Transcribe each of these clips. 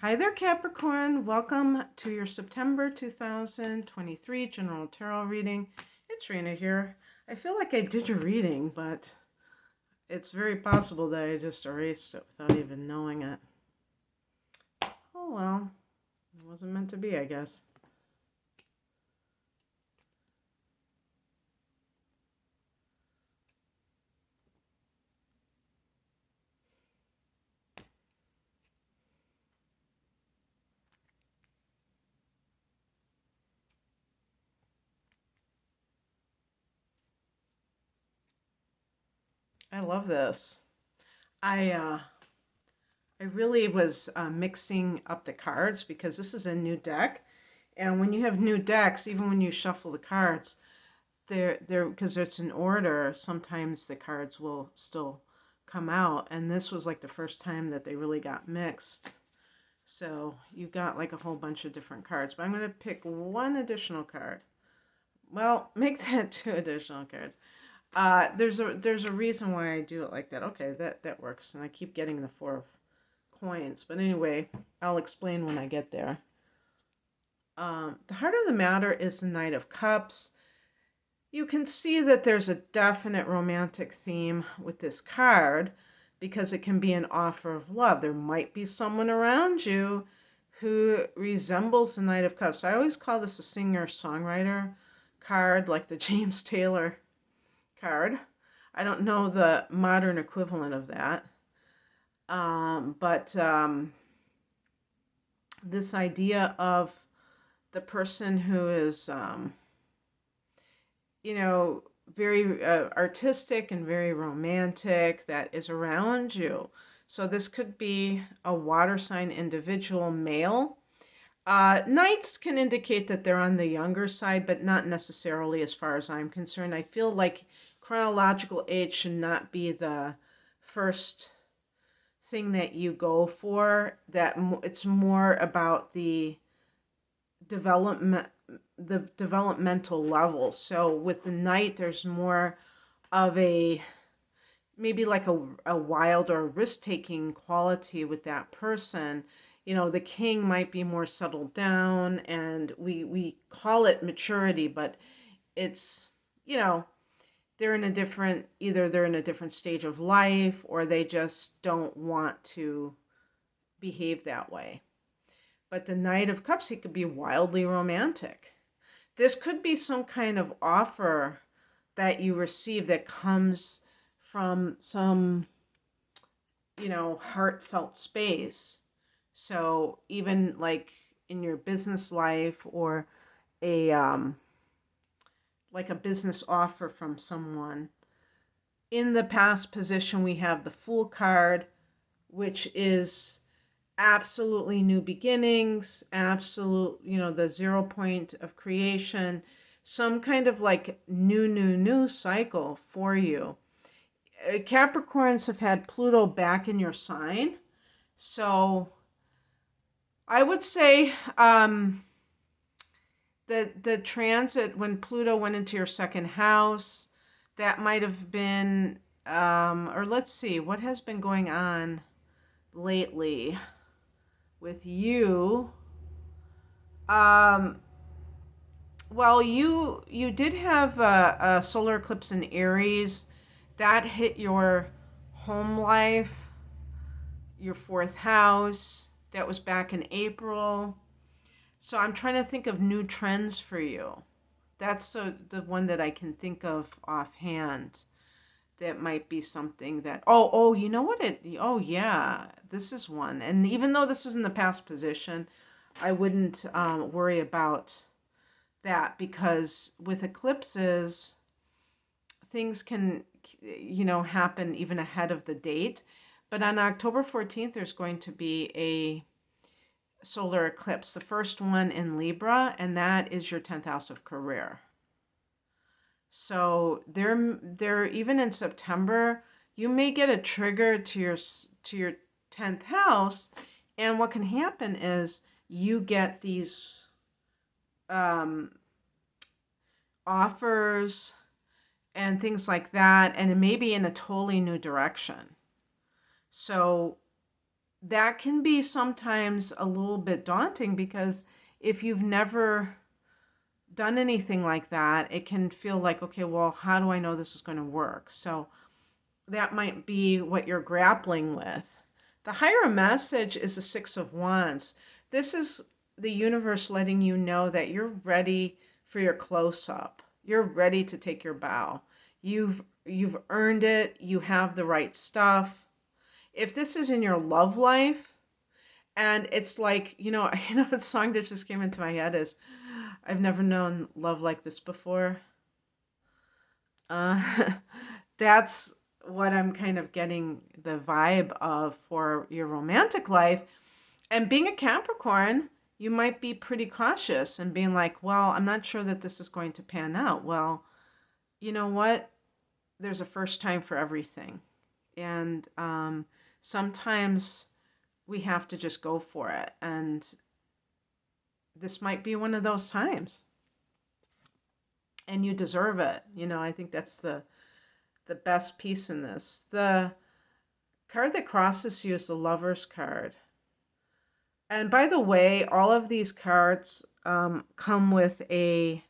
Hi there, Capricorn. Welcome to your September 2023 General Tarot reading. It's Rena here. I feel like I did your reading, but it's very possible that I just erased it without even knowing it. Oh well, it wasn't meant to be, I guess. I love this. I uh, I really was mixing up the cards because this is a new deck, and when you have new decks, even when you shuffle the cards, they're because it's in order, sometimes the cards will still come out, and this was like the first time that they really got mixed. So you got like a whole bunch of different cards, but I'm going to pick one additional card. Well, make that two additional cards. There's a reason why I do it like that. Okay, that works, and I keep getting the four of coins, but anyway, I'll explain when I get there. The heart of the matter is the Knight of Cups. You can see that there's a definite romantic theme with this card because it can be an offer of love. There might be someone around you who resembles the Knight of Cups. I always call this a singer-songwriter card, like the James Taylor card. I don't know the modern equivalent of that. But this idea of the person who is very artistic and very romantic that is around you. So this could be a water sign individual, male. Knights can indicate that they're on the younger side, but not necessarily as far as I'm concerned. I feel like chronological age should not be the first thing that you go for. That it's more about development the developmental level. So with the knight, there's more of a maybe like a wild or risk-taking quality with that person. The king might be more settled down, and we call it maturity, but it's they're in a different either they're in a different stage of life, or they just don't want to behave that way. But the Knight of Cups, he could be wildly romantic. This could be some kind of offer that you receive that comes from some, heartfelt space. So even like in your business life, or a like a business offer from someone. In the past position, we have the Fool card, which is absolutely new beginnings, absolute, the 0 point of creation, some kind of like new cycle for you. Capricorns have had Pluto back in your sign. So I would say the transit when Pluto went into your second house, that might have been, or let's see, what has been going on lately with you. Um, well, you did have a solar eclipse in Aries that hit your home life, your fourth house. That was back in April. So I'm trying to think of new trends for you. That's the one that I can think of offhand. That might be something that you know what it oh yeah, this is one. And even though this is in the past position, I wouldn't worry about that, because with eclipses, things can happen even ahead of the date. But on October 14th, there's going to be a solar eclipse, the first one in Libra, and that is your 10th house of career. So they're even in September, you may get a trigger to your 10th house, and what can happen is you get these offers and things like that, and it may be in a totally new direction. So that can be sometimes a little bit daunting, because if you've never done anything like that, it can feel like, okay, well, how do I know this is going to work? So that might be what you're grappling with. The higher message is the Six of Wands. This is the universe letting you know that you're ready for your close up. You're ready to take your bow. You've earned it. You have the right stuff. If this is in your love life, and it's like, the song that just came into my head is, I've never known love like this before. Uh, that's what I'm kind of getting the vibe of for your romantic life. And being a Capricorn, you might be pretty cautious and being like, well, I'm not sure that this is going to pan out. Well, you know what? There's a first time for everything. And sometimes we have to just go for it. And this might be one of those times. And you deserve it. I think that's the best piece in this. The card that crosses you is the Lover's card. And by the way, all of these cards come with a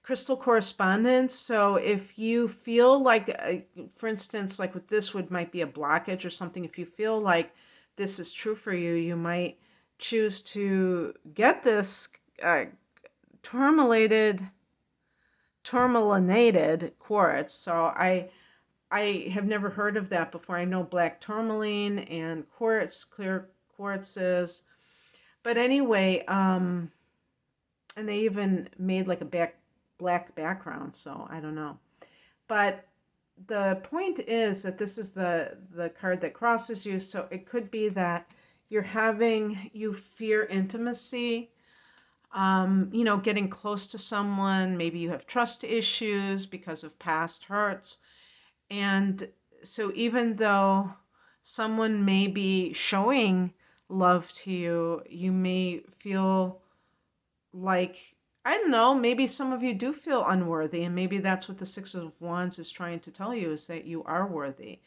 crystal correspondence. So if you feel like, for instance, like with this might be a blockage or something, if you feel like this is true for you, you might choose to get this tourmalinated quartz. So I have never heard of that before. I know black tourmaline and quartz, clear quartzes. But anyway, and they even made like a black background, so I don't know. But the point is that this is the card that crosses you, so it could be that you fear intimacy, getting close to someone. Maybe you have trust issues because of past hurts. And so even though someone may be showing love to you, you may feel like, I don't know, maybe some of you do feel unworthy, and maybe that's what the Six of Wands is trying to tell you, is that you are worthy.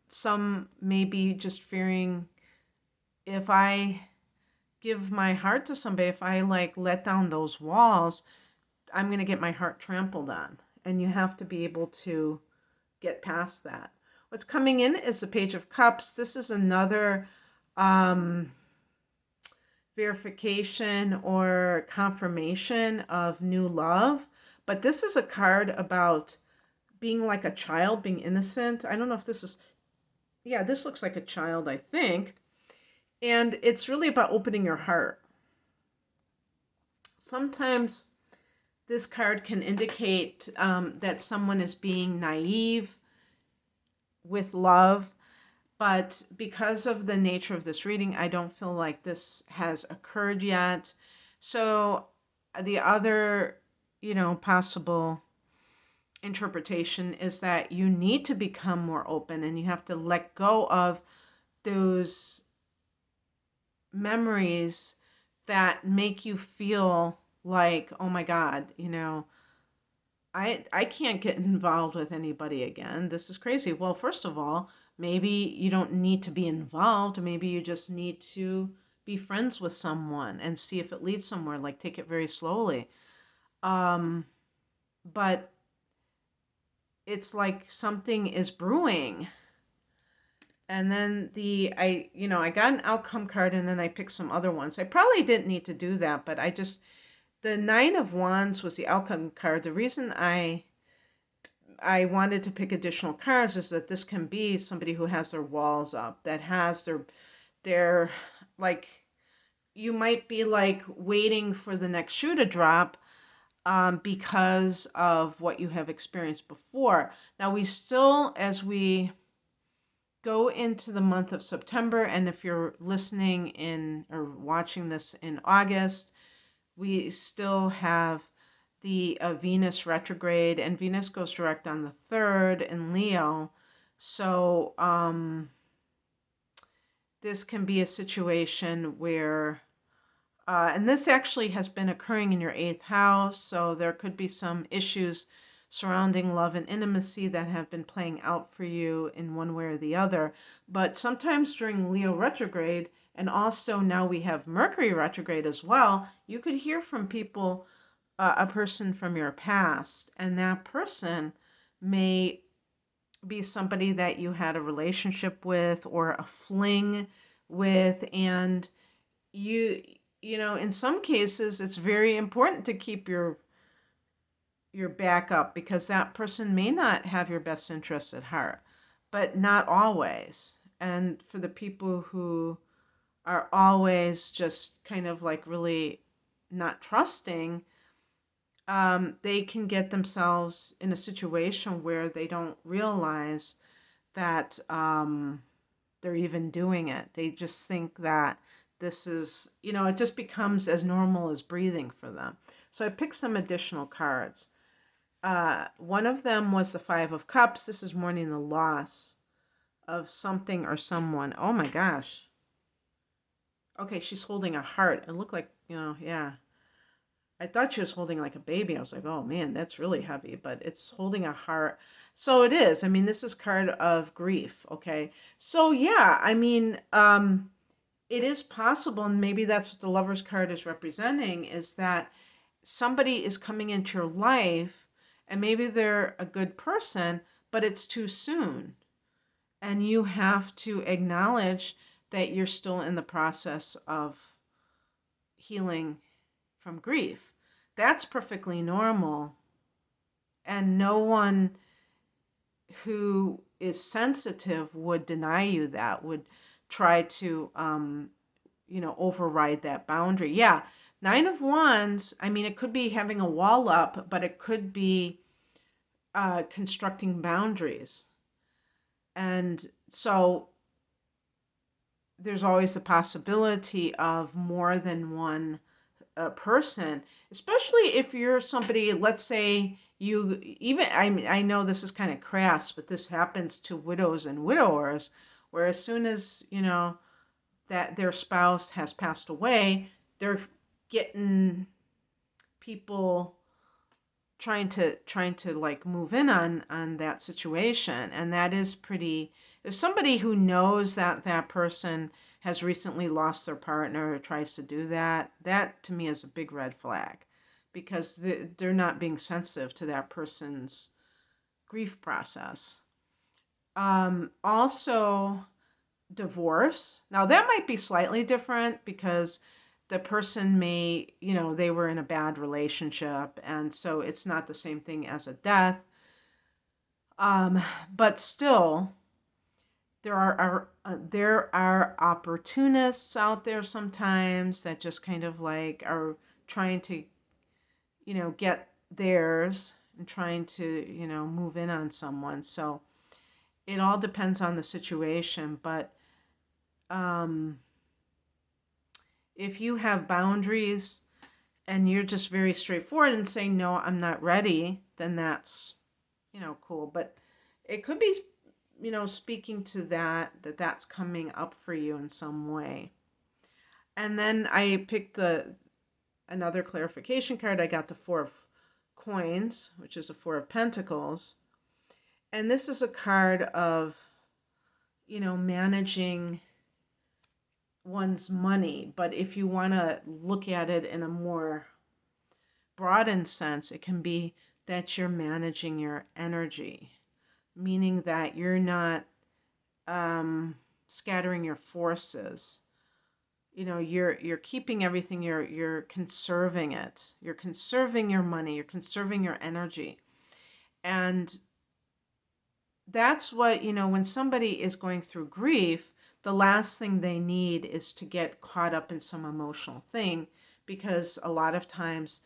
Some may be just fearing, if I give my heart to somebody, if I let down those walls, I'm going to get my heart trampled on. And you have to be able to get past that. What's coming in is the Page of Cups. This is another verification or confirmation of new love. But this is a card about being like a child, being innocent. I don't know if this is, yeah, this looks like a child, I think. And it's really about opening your heart. Sometimes this card can indicate that someone is being naive with love. But because of the nature of this reading, I don't feel like this has occurred yet. So the other, possible interpretation is that you need to become more open, and you have to let go of those memories that make you feel like, oh my God, I can't get involved with anybody again. This is crazy. Well, first of all, maybe you don't need to be involved. Maybe you just need to be friends with someone and see if it leads somewhere. Like, take it very slowly. But it's like something is brewing. And then I got an outcome card, and then I picked some other ones. I probably didn't need to do that, but the Nine of Wands was the outcome card. The reason I wanted to pick additional cards is that this can be somebody who has their walls up, that has their like, you might be like waiting for the next shoe to drop because of what you have experienced before. Now, we still, as we go into the month of September, and if you're listening in or watching this in August, we still have the Venus retrograde, and Venus goes direct on the 3rd in Leo. So this can be a situation where, and this actually has been occurring in your 8th house, so there could be some issues surrounding love and intimacy that have been playing out for you in one way or the other. But sometimes during Leo retrograde, and also now we have Mercury retrograde as well, you could hear from people, a person from your past, and that person may be somebody that you had a relationship with or a fling with, and you know, in some cases it's very important to keep your back up, because that person may not have your best interests at heart, but not always. And for the people who are always just kind of like really not trusting, they can get themselves in a situation where they don't realize that they're even doing it. They just think that this is, you know, it just becomes as normal as breathing for them. So I picked some additional cards. One of them was the Five of Cups. This is mourning the loss of something or someone. Oh my gosh. Okay, she's holding a heart. It looked like, you know, yeah. I thought she was holding like a baby. I was like, oh man, that's really heavy, but it's holding a heart. So it is. I mean, this is card of grief. Okay. So yeah, I mean, it is possible, and maybe that's what the Lover's card is representing, is that somebody is coming into your life and maybe they're a good person, but it's too soon. And you have to acknowledge that you're still in the process of healing from grief. That's perfectly normal. And no one who is sensitive would deny you that, would try to, override that boundary. Yeah, Nine of Wands, I mean, it could be having a wall up, but it could be constructing boundaries. And so there's always a possibility of more than one person, especially if you're somebody, let's say you even, I know this is kind of crass, but this happens to widows and widowers, where as soon as, you know, that their spouse has passed away, they're getting people trying to like move in on that situation. And that is pretty, if somebody who knows that that person has recently lost their partner or tries to do that, that to me is a big red flag, because they're not being sensitive to that person's grief process. Also, divorce. Now, that might be slightly different, because the person may, you know, they were in a bad relationship, and so it's not the same thing as a death. But still, there are opportunists out there sometimes that just kind of like are trying to, you know, get theirs and trying to, you know, move in on someone. So it all depends on the situation. But if you have boundaries and you're just very straightforward and saying, no, I'm not ready, then that's, you know, cool. But it could be, you know, speaking to that's coming up for you in some way. And then I picked another clarification card. I got the Four of Coins, which is a Four of Pentacles. And this is a card of, you know, managing one's money. But if you want to look at it in a more broadened sense, it can be that you're managing your energy, meaning that you're not scattering your forces. You know, you're keeping everything, you're conserving it. You're conserving your money, you're conserving your energy. And that's what, you know, when somebody is going through grief, the last thing they need is to get caught up in some emotional thing, because a lot of times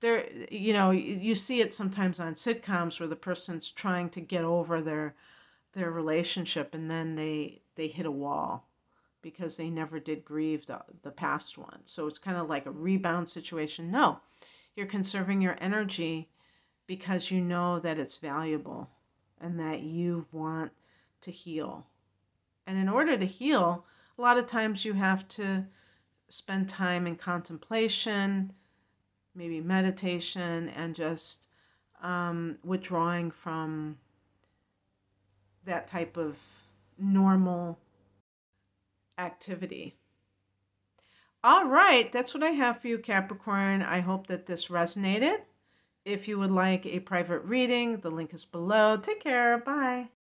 there, you know, you see it sometimes on sitcoms where the person's trying to get over their relationship, and then they hit a wall because they never did grieve the past one. So it's kind of like a rebound situation. No, you're conserving your energy because you know that it's valuable and that you want to heal. And in order to heal, a lot of times you have to spend time in contemplation, maybe meditation, and just withdrawing from that type of normal activity. All right, that's what I have for you, Capricorn. I hope that this resonated. If you would like a private reading, the link is below. Take care. Bye.